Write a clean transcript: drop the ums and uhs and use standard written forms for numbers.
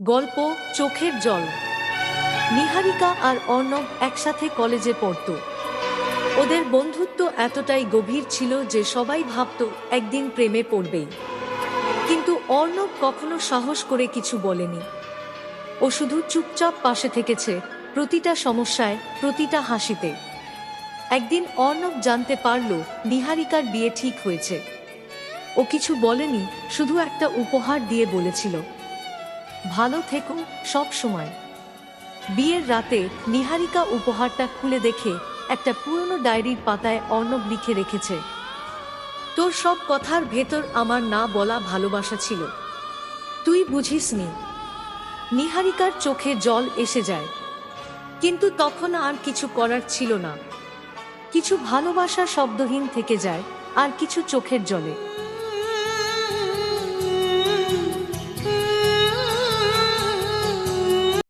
গল্প চোখের জল। নিহারিকা আর অর্ণব একসাথে কলেজে পড়ত। ওদের বন্ধুত্ব এতটাই গভীর ছিল যে সবাই ভাবত একদিন প্রেমে পড়বেই। কিন্তু অর্ণব কখনো সাহস করে কিছু বলেনি। ও শুধু চুপচাপ পাশে থেকেছে, প্রতিটা সমস্যায়, প্রতিটা হাসিতে। একদিন অর্ণব জানতে পারল নিহারিকার বিয়ে ঠিক হয়েছে। ও কিছু বলেনি, শুধু একটা উপহার দিয়ে বলেছিল, ভালো থেকো সব সময়। বিয়ের রাতে নিহারিকা উপহারটা খুলে দেখে একটা পুরনো ডায়েরির পাতায় অর্ণব লিখে রেখেছে, তোর সব কথার ভেতর আমার না বলা ভালোবাসা ছিল, তুই বুঝিসনি। নিহারিকার চোখে জল এসে যায়, কিন্তু তখন আর কিছু করার ছিল না। কিছু ভালোবাসা শব্দহীন থেকে যায়, আর কিছু চোখের জলে।